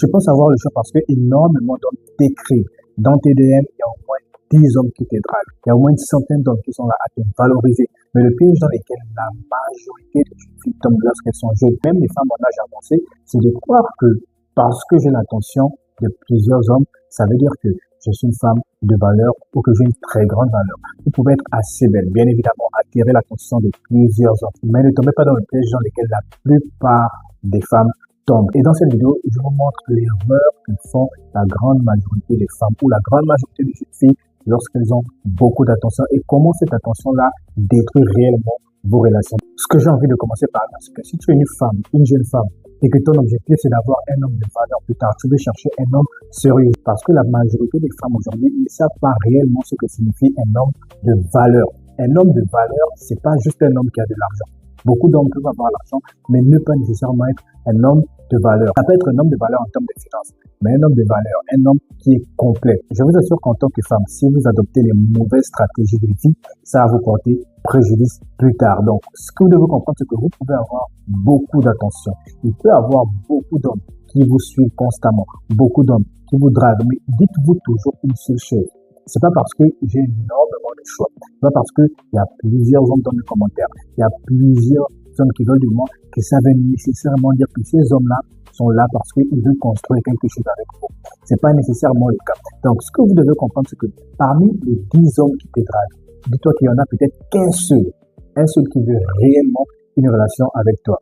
Tu penses avoir le choix parce que énormément d'hommes t'écrivent. Dans tes DM, il y a au moins 10 hommes qui te draguent. Il y a au moins une centaine d'hommes qui sont là à te valoriser. Mais le piège dans lequel la majorité des filles tombent lorsqu'elles sont jeunes, même les femmes en âge avancé, c'est de croire que parce que j'ai l'attention de plusieurs hommes, ça veut dire que je suis une femme de valeur ou que j'ai une très grande valeur. Vous pouvez être assez belle, bien évidemment, attirer l'attention de plusieurs hommes, mais ne tombez pas dans le piège dans lequel la plupart des femmes tombent. Et dans cette vidéo, je vous montre l'erreur que font la grande majorité des femmes ou la grande majorité des jeunes filles lorsqu'elles ont beaucoup d'attention et comment cette attention-là détruit réellement vos relations. Ce que j'ai envie de commencer par là, c'est que si tu es une femme, une jeune femme, et que ton objectif c'est d'avoir un homme de valeur plus tard, tu veux chercher un homme sérieux. Parce que la majorité des femmes aujourd'hui ne savent pas réellement ce que signifie un homme de valeur. Un homme de valeur, c'est pas juste un homme qui a de l'argent. Beaucoup d'hommes peuvent avoir l'argent, mais ne pas nécessairement être un homme de valeur. Ça peut être un homme de valeur en termes de finances, mais un homme de valeur, un homme qui est complet. Je vous assure qu'en tant que femme, si vous adoptez les mauvaises stratégies de vie, ça va vous porter préjudice plus tard. Donc, ce que vous devez comprendre, c'est que vous pouvez avoir beaucoup d'attention. Il peut y avoir beaucoup d'hommes qui vous suivent constamment, beaucoup d'hommes qui vous draguent, mais dites-vous toujours une seule chose. C'est pas parce que j'ai énormément de choix. C'est pas parce que il y a plusieurs hommes dans les commentaires. Il y a plusieurs hommes qui veulent de moi que ça veut nécessairement dire que ces hommes-là sont là parce qu'ils veulent construire quelque chose avec vous. C'est pas nécessairement le cas. Donc, ce que vous devez comprendre, c'est que parmi les 10 hommes qui te draguent, dis-toi qu'il y en a peut-être qu'un seul qui veut réellement une relation avec toi.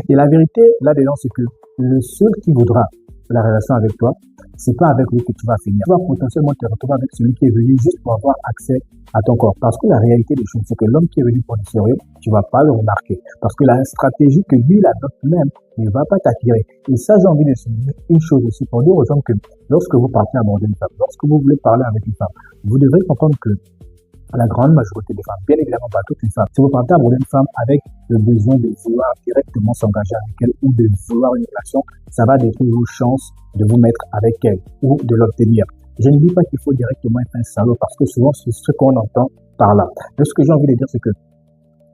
Et la vérité, là-dedans, c'est que le seul qui voudra la relation avec toi, c'est pas avec lui que tu vas finir. Tu vas potentiellement te retrouver avec celui qui est venu juste pour avoir accès à ton corps. Parce que la réalité des choses, c'est que l'homme qui est venu pour du sérieux, tu vas pas le remarquer. Parce que la stratégie que lui, il adopte même, ne va pas t'attirer. Et ça, j'ai envie de souligner une chose aussi pour dire aux hommes que lorsque vous partez aborder une femme, lorsque vous voulez parler avec une femme, vous devrez comprendre que la grande majorité des femmes, bien évidemment pas toutes les femmes, si vous partez aborder une femme avec le besoin de vouloir directement s'engager avec elle ou de vouloir une relation, ça va détruire vos chances de vous mettre avec elle ou de l'obtenir. Je ne dis pas qu'il faut directement être un salaud parce que souvent c'est ce qu'on entend par là. Mais ce que j'ai envie de dire, c'est que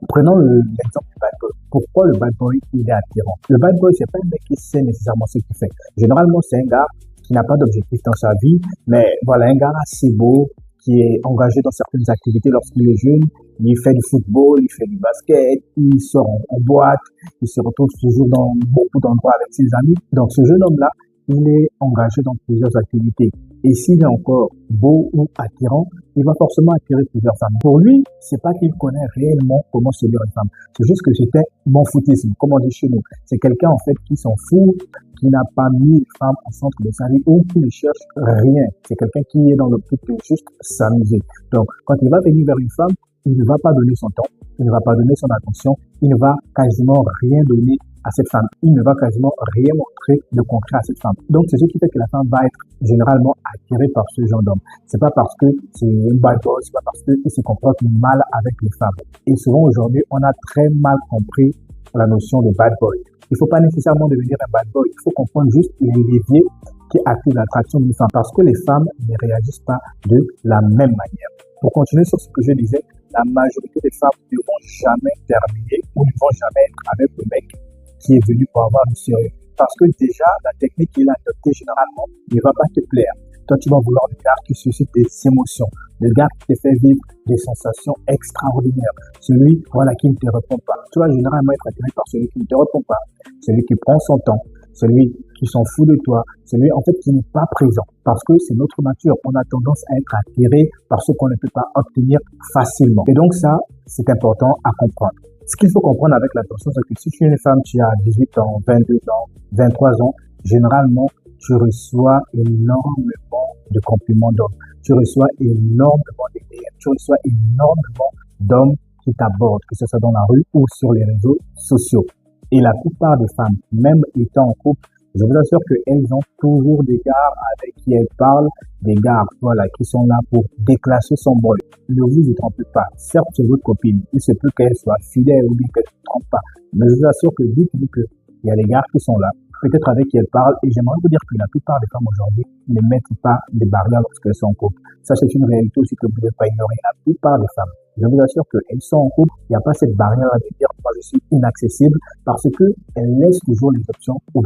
prenons l'exemple du bad boy. Pourquoi le bad boy, il est attirant? Le bad boy, c'est pas un mec qui sait nécessairement ce qu'il fait. Généralement, c'est un gars qui n'a pas d'objectif dans sa vie, mais voilà, un gars assez beau, qui est engagé dans certaines activités lorsqu'il est jeune. Il fait du football, il fait du basket, il sort en boîte, il se retrouve toujours dans beaucoup d'endroits avec ses amis. Donc, ce jeune homme-là, il est engagé dans plusieurs activités. Et s'il est encore beau ou attirant, il va forcément attirer plusieurs femmes. Pour lui, c'est pas qu'il connaît réellement comment séduire une femme. C'est juste que c'était mon foutisme, comme on dit chez nous. C'est quelqu'un, en fait, qui s'en fout, qui n'a pas mis les femmes au centre de sa vie ou qui ne cherche rien. C'est quelqu'un qui est dans l'optique de juste s'amuser. Donc, quand il va venir vers une femme, il ne va pas donner son temps, il ne va pas donner son attention, il ne va quasiment rien donner à cette femme. Il ne va quasiment rien montrer de concret à cette femme. Donc, c'est ce qui fait que la femme va être généralement attirée par ce genre d'homme. C'est pas parce que c'est un bad boy, c'est pas parce qu'il se comporte mal avec les femmes. Et souvent, aujourd'hui, on a très mal compris la notion de bad boy. Il faut pas nécessairement devenir un bad boy. Il faut comprendre juste les leviers qui activent l'attraction d'une femme parce que les femmes ne réagissent pas de la même manière. Pour continuer sur ce que je disais, la majorité des femmes ne vont jamais terminer ou ne vont jamais être avec le mec qui est venu pour avoir du sérieux. Parce que déjà, la technique qu'il a adoptée généralement ne va pas te plaire. Toi, tu vas vouloir le gars qui suscite des émotions, le gars qui te fait vivre des sensations extraordinaires, celui voilà, qui ne te répond pas. Tu vas généralement être attiré par celui qui ne te répond pas, celui qui prend son temps, celui qui s'en fout de toi, celui en fait qui n'est pas présent. Parce que c'est notre nature. On a tendance à être attiré par ce qu'on ne peut pas obtenir facilement. Et donc ça, c'est important à comprendre. Ce qu'il faut comprendre avec l'attention, c'est que si tu es une femme, tu as 18 ans, 22 ans, 23 ans, généralement, tu reçois énormément de compliments d'hommes. Tu reçois énormément de DM. Tu reçois énormément d'hommes qui t'abordent, que ce soit dans la rue ou sur les réseaux sociaux. Et la plupart des femmes, même étant en couple, je vous assure qu'elles ont toujours des gars avec qui elles parlent, des gars, voilà, qui sont là pour déclasser son boy. Ne vous y trompez pas. Certes, c'est votre copine. Il se peut qu'elle soit fidèle ou bien qu'elle ne se trompe pas. Mais je vous assure que dites-vous qu'il y a des gars qui sont là, peut-être avec qui elles parlent. Et j'aimerais vous dire que la plupart des femmes aujourd'hui ne mettent pas des barrières lorsqu'elles sont en couple. Ça, c'est une réalité aussi que vous ne devez pas ignorer. La plupart des femmes, je vous assure qu'elles sont en couple, il n'y a pas cette barrière à dire, moi je suis inaccessible, parce qu'elles laissent toujours les options ouvertes.